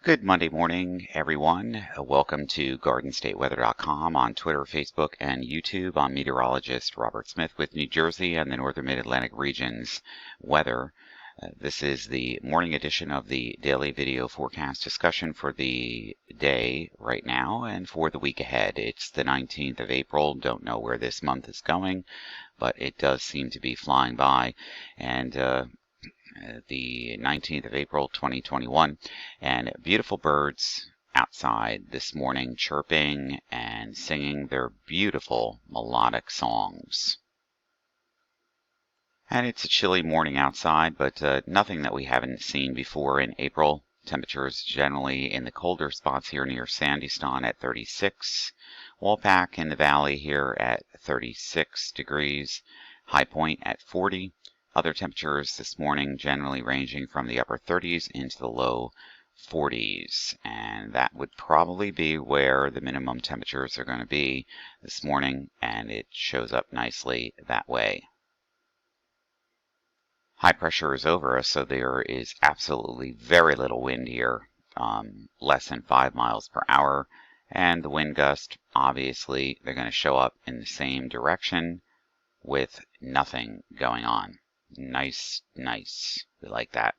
Good Monday morning, everyone. Welcome to GardenStateWeather.com on Twitter, Facebook, and YouTube. I'm meteorologist Robert Smith with New Jersey and the Northern Mid-Atlantic region's weather. This is the morning edition of the daily video forecast discussion for the day right now and for the week ahead. It's the 19th of April. Don't know where this month is going, but it does seem to be flying by. And the 19th of April 2021, and beautiful birds outside this morning chirping and singing their beautiful melodic songs. And it's a chilly morning outside, but nothing that we haven't seen before in April. Temperatures generally in the colder spots here near Sandyston at 36, Walpack in the valley here at 36 degrees, High Point at 40. Other temperatures this morning generally ranging from the upper 30s into the low 40s, and that would probably be where the minimum temperatures are going to be this morning, and it shows up nicely that way. High pressure is over us, so there is absolutely very little wind here, less than 5 miles per hour, and the wind gust, obviously, they're going to show up in the same direction with nothing going on. Nice. We like that.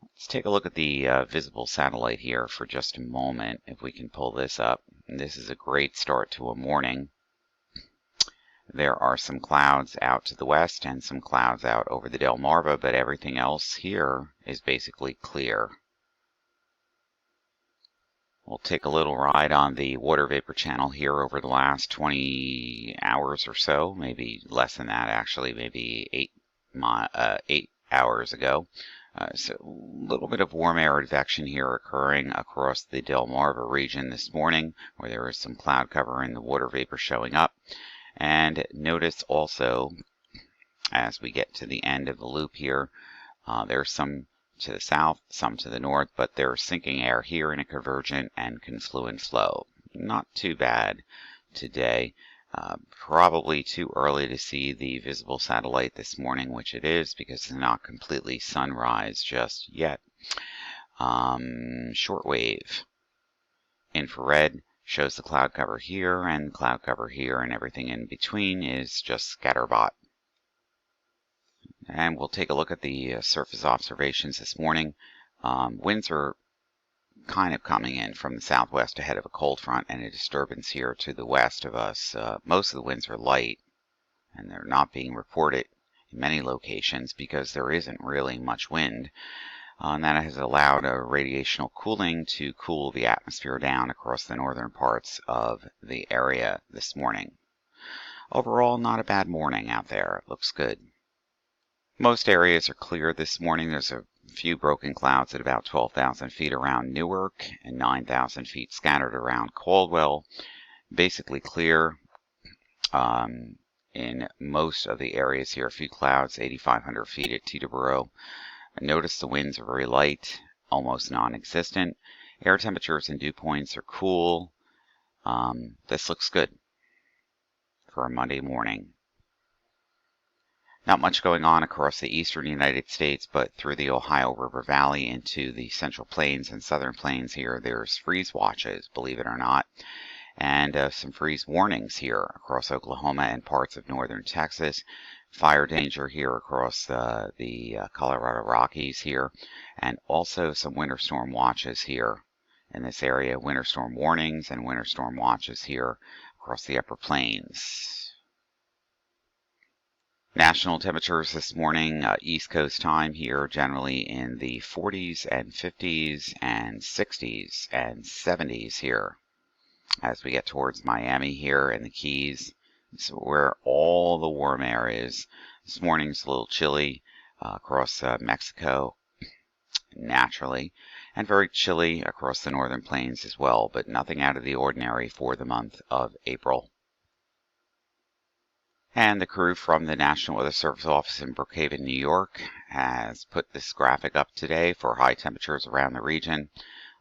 Let's take a look at the visible satellite here for just a moment, if we can pull this up. This is a great start to a morning. There are some clouds out to the west and some clouds out over the Delmarva, but everything else here is basically clear. We'll take a little ride on the water vapor channel here over the last 20 hours or so, maybe less than that actually, maybe 8 hours ago. So a little bit of warm air advection here occurring across the Delmarva region this morning, where there is some cloud cover and the water vapor showing up. And notice also, as we get to the end of the loop here, there's some to the south, some to the north, but there's sinking air here in a convergent and confluent flow. Not too bad today. Probably too early to see the visible satellite this morning, which it is because it's not completely sunrise just yet. Shortwave. Infrared shows the cloud cover here and cloud cover here, and everything in between is just scatterbot. And we'll take a look at the surface observations this morning. Winds are kind of coming in from the southwest ahead of a cold front and a disturbance here to the west of us. Most of the winds are light, and they're not being reported in many locations because there isn't really much wind. And that has allowed a radiational cooling to cool the atmosphere down across the northern parts of the area this morning. Overall, not a bad morning out there. It looks good. Most areas are clear this morning. There's a few broken clouds at about 12,000 feet around Newark and 9,000 feet scattered around Caldwell. Basically clear in most of the areas here. A few clouds, 8,500 feet at Teterboro. Notice the winds are very light, almost non-existent. Air temperatures and dew points are cool. This looks good for a Monday morning. Not much going on across the eastern United States, but through the Ohio River Valley into the Central Plains and Southern Plains here, there's freeze watches, believe it or not, and some freeze warnings here across Oklahoma and parts of northern Texas. Fire danger here across the Colorado Rockies here, and also some winter storm watches here in this area. Winter storm warnings and winter storm watches here across the upper plains. National temperatures this morning, East Coast time here, generally in the 40s and 50s and 60s and 70s here. As we get towards Miami here and the Keys, so where all the warm air is. This morning's a little chilly across Mexico, naturally, and very chilly across the northern plains as well, but nothing out of the ordinary for the month of April. And the crew from the National Weather Service office in Brookhaven, New York, has put this graphic up today for high temperatures around the region.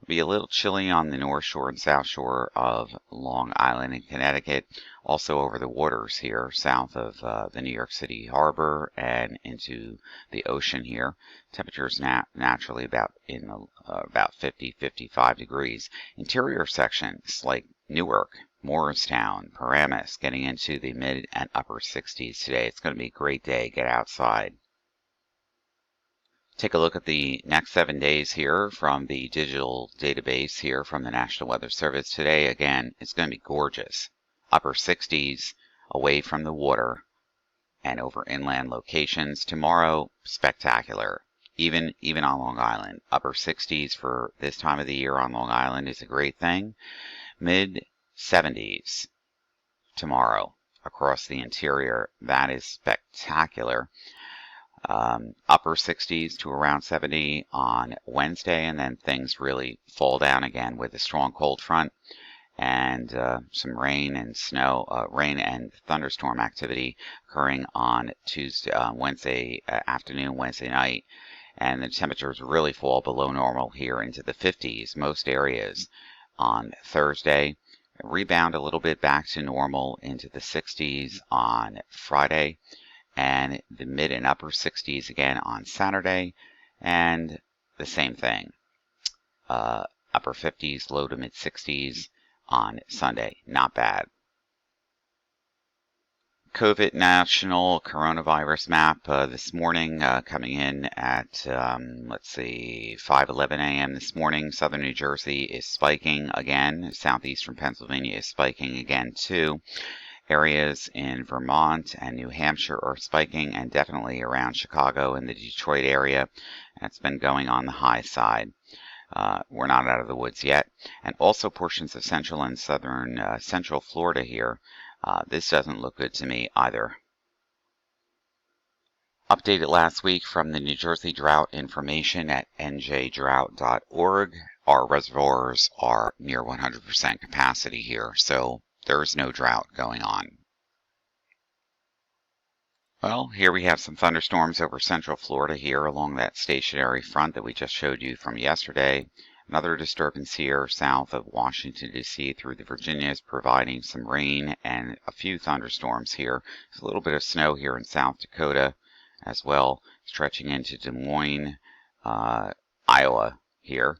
Be a little chilly on the North Shore and South Shore of Long Island and Connecticut, also over the waters here south of the New York City harbor and into the ocean here. Temperatures naturally about 50, 55 degrees. Interior sections like Newark, Morristown, Paramus, getting into the mid and upper 60s today. It's going to be a great day. Get outside. Take a look at the next 7 days here from the digital database here from the National Weather Service. Today, again, it's going to be gorgeous. Upper 60s away from the water and over inland locations. Tomorrow, spectacular. Even on Long Island. Upper 60s for this time of the year on Long Island is a great thing. Mid 70s tomorrow across the interior. That is spectacular. Upper 60s to around 70 on Wednesday, and then things really fall down again with a strong cold front and some rain and snow, rain and thunderstorm activity occurring on Wednesday afternoon, Wednesday night, and the temperatures really fall below normal here into the 50s, most areas on Thursday. Rebound a little bit back to normal into the 60s on Friday, and the mid and upper 60s again on Saturday, and the same thing. Upper 50s, low to mid 60s on Sunday. Not bad. COVID national coronavirus map this morning coming in at, let's see, 5:11 a.m. this morning. Southern New Jersey is spiking again. Southeastern Pennsylvania is spiking again too. Areas in Vermont and New Hampshire are spiking, and definitely around Chicago and the Detroit area. That's been going on the high side. We're not out of the woods yet. And also portions of central and southern central Florida here. This doesn't look good to me either. Updated last week from the New Jersey Drought Information at njdrought.org. Our reservoirs are near 100% capacity here, so there's no drought going on. Well, here we have some thunderstorms over central Florida here along that stationary front that we just showed you from yesterday. Another disturbance here south of Washington, D.C. through the Virginias, providing some rain and a few thunderstorms here. There's a little bit of snow here in South Dakota as well, stretching into Des Moines, Iowa here.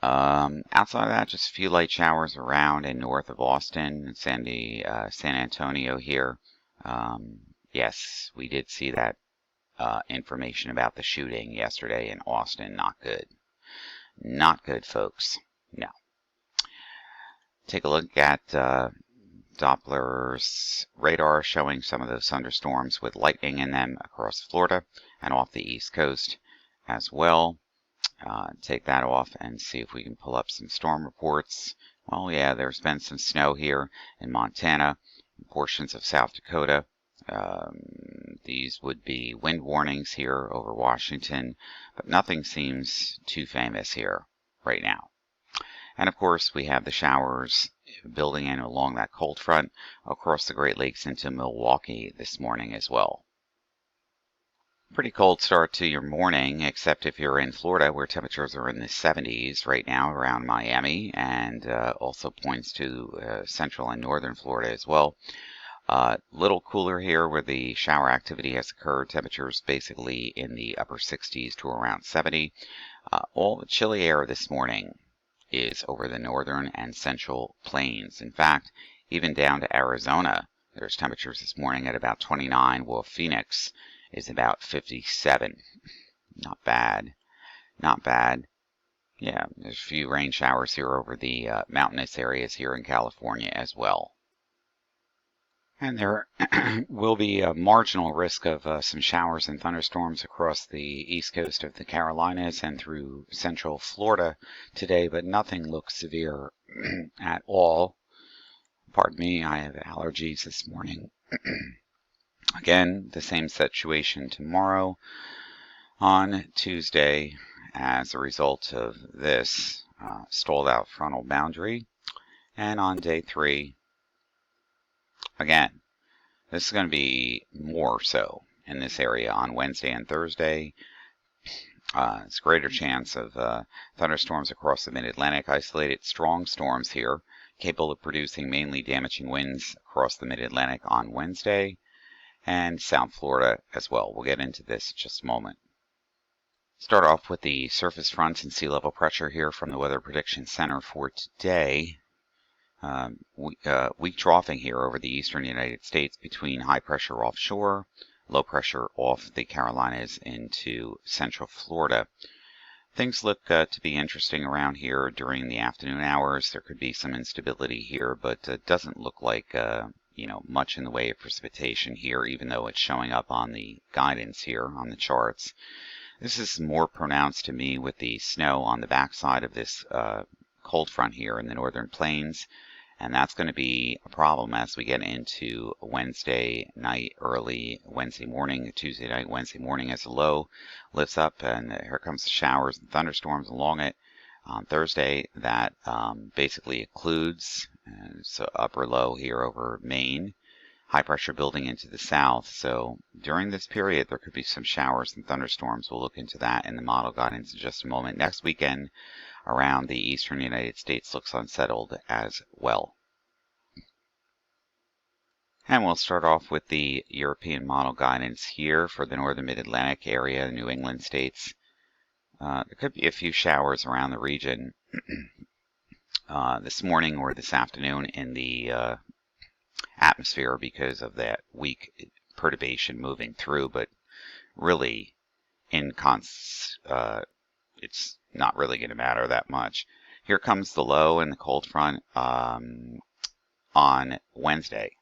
Outside of that, just a few light showers around and north of Austin, San Antonio here. Yes, we did see that information about the shooting yesterday in Austin. Not good. Not good, folks. No. Take a look at Doppler's radar showing some of those thunderstorms with lightning in them across Florida and off the East Coast as well. Take that off and see if we can pull up some storm reports. Well, yeah, there's been some snow here in Montana, portions of South Dakota. These would be wind warnings here over Washington, but nothing seems too famous here right now. And of course, we have the showers building in along that cold front across the Great Lakes into Milwaukee this morning as well. Pretty cold start to your morning, except if you're in Florida, where temperatures are in the 70s right now around Miami, and also points to central and northern Florida as well. Little cooler here where the shower activity has occurred. Temperatures basically in the upper 60s to around 70. All the chilly air this morning is over the northern and central plains. In fact, even down to Arizona, there's temperatures this morning at about 29, while Phoenix is about 57. Not bad. Not bad. Yeah, there's a few rain showers here over the mountainous areas here in California as well. And there will be a marginal risk of some showers and thunderstorms across the east coast of the Carolinas and through central Florida today, but nothing looks severe at all. Pardon me, I have allergies this morning. Again, the same situation tomorrow on Tuesday as a result of this stalled out frontal boundary. And on day 3, again, this is going to be more so in this area on Wednesday and Thursday. It's a greater chance of thunderstorms across the mid-Atlantic. Isolated strong storms here, capable of producing mainly damaging winds across the mid-Atlantic on Wednesday, and South Florida as well. We'll get into this in just a moment. Start off with the surface fronts and sea level pressure here from the Weather Prediction Center for today. Weak troughing here over the eastern United States between high pressure offshore, low pressure off the Carolinas into central Florida. Things look to be interesting around here during the afternoon hours. There could be some instability here, but it doesn't look like much in the way of precipitation here, even though it's showing up on the guidance here on the charts. This is more pronounced to me with the snow on the backside of this cold front here in the northern plains. And that's going to be a problem as we get into Wednesday night, early Wednesday morning, Tuesday night, Wednesday morning as the low lifts up, and here comes the showers and thunderstorms along it. On Thursday, that basically includes so upper low here over Maine, high pressure building into the south. So during this period, there could be some showers and thunderstorms. We'll look into that in the model guidance in just a moment. Next weekend, around the eastern United States looks unsettled as well. And we'll start off with the European model guidance here for the northern mid-Atlantic area, New England states. There could be a few showers around the region this morning or this afternoon in the atmosphere because of that weak perturbation moving through, but really it's not really going to matter that much. Here comes the low and the cold front on Wednesday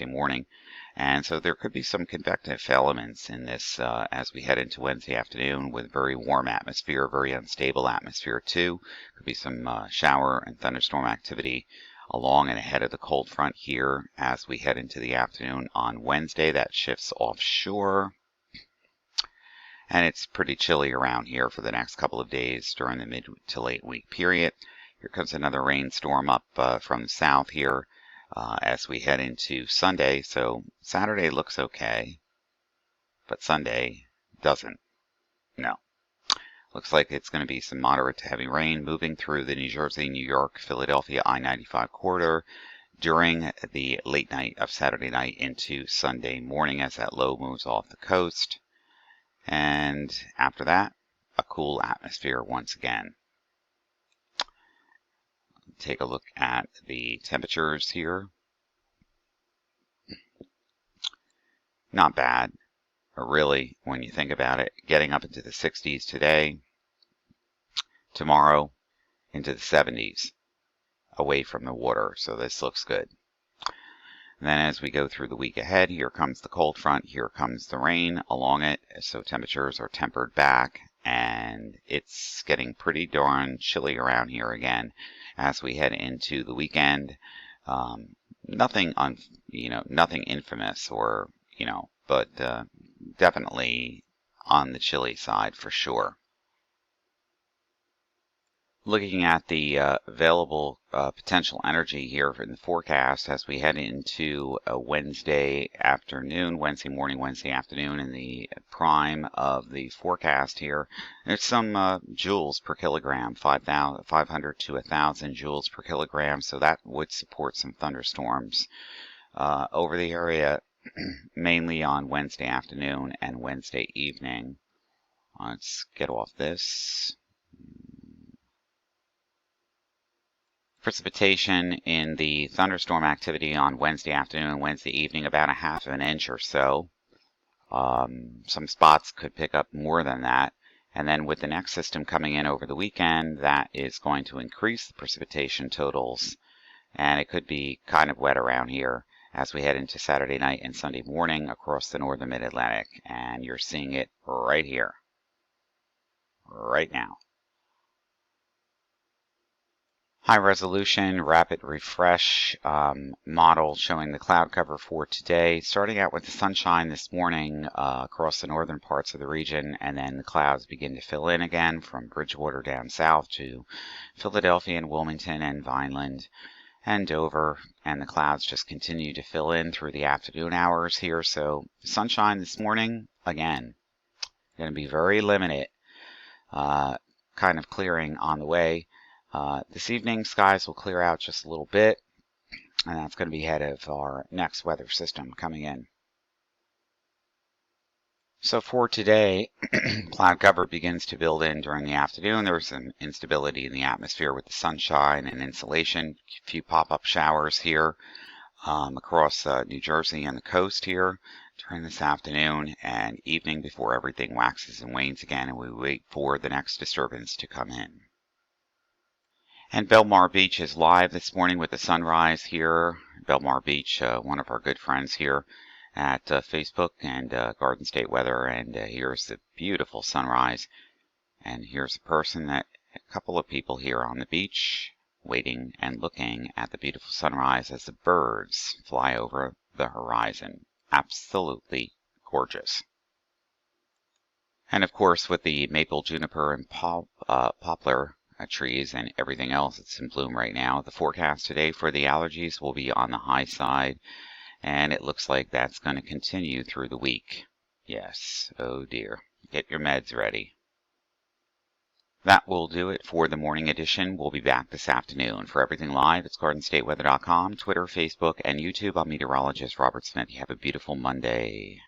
morning, and so there could be some convective elements in this as we head into Wednesday afternoon with very warm atmosphere, very unstable atmosphere too. Could be some shower and thunderstorm activity along and ahead of the cold front here as we head into the afternoon on Wednesday. That shifts offshore. And it's pretty chilly around here for the next couple of days during the mid to late week period. Here comes another rainstorm up from the south here as we head into Sunday. So Saturday looks okay, but Sunday doesn't. No. Looks like it's going to be some moderate to heavy rain moving through the New Jersey, New York, Philadelphia I-95 corridor during the late night of Saturday night into Sunday morning as that low moves off the coast. And after that, a cool atmosphere once again. Take a look at the temperatures here. Not bad, really, when you think about it. Getting up into the 60s today, tomorrow into the 70s, away from the water, so this looks good. And then as we go through the week ahead, here comes the cold front, here comes the rain along it, so temperatures are tempered back, and it's getting pretty darn chilly around here again as we head into the weekend. Nothing infamous or, but definitely on the chilly side for sure. Looking at the available potential energy here in the forecast as we head into a Wednesday afternoon, Wednesday morning, Wednesday afternoon in the prime of the forecast here. There's some joules per kilogram, 500 to 1,000 joules per kilogram, so that would support some thunderstorms over the area, mainly on Wednesday afternoon and Wednesday evening. Let's get off this. Precipitation in the thunderstorm activity on Wednesday afternoon and Wednesday evening, about 1/2 of an inch or so. Some spots could pick up more than that. And then with the next system coming in over the weekend, that is going to increase the precipitation totals. And it could be kind of wet around here as we head into Saturday night and Sunday morning across the northern mid-Atlantic. And you're seeing it right here, right now. High resolution, rapid refresh model showing the cloud cover for today. Starting out with the sunshine this morning across the northern parts of the region, and then the clouds begin to fill in again from Bridgewater down south to Philadelphia and Wilmington and Vineland and Dover, and the clouds just continue to fill in through the afternoon hours here. So sunshine this morning, again, going to be very limited. kind of clearing on the way. This evening, skies will clear out just a little bit, and that's going to be ahead of our next weather system coming in. So for today, cloud cover begins to build in during the afternoon. There's some instability in the atmosphere with the sunshine and insolation. A few pop-up showers here across New Jersey and the coast here during this afternoon and evening before everything waxes and wanes again, and we wait for the next disturbance to come in. And Belmar Beach is live this morning with the sunrise here. Belmar Beach, one of our good friends here at Facebook and Garden State Weather, and here's the beautiful sunrise. And here's a couple of people here on the beach waiting and looking at the beautiful sunrise as the birds fly over the horizon. Absolutely gorgeous. And of course, with the maple, juniper, and poplar trees and everything else that's in bloom right now, the forecast today for the allergies will be on the high side, and it looks like that's going to continue through the week. Yes, oh dear. Get your meds ready. That will do it for the morning edition. We'll be back this afternoon. For everything live, it's GardenStateWeather.com, Twitter, Facebook, and YouTube. I'm meteorologist Robert Smith. You have a beautiful Monday.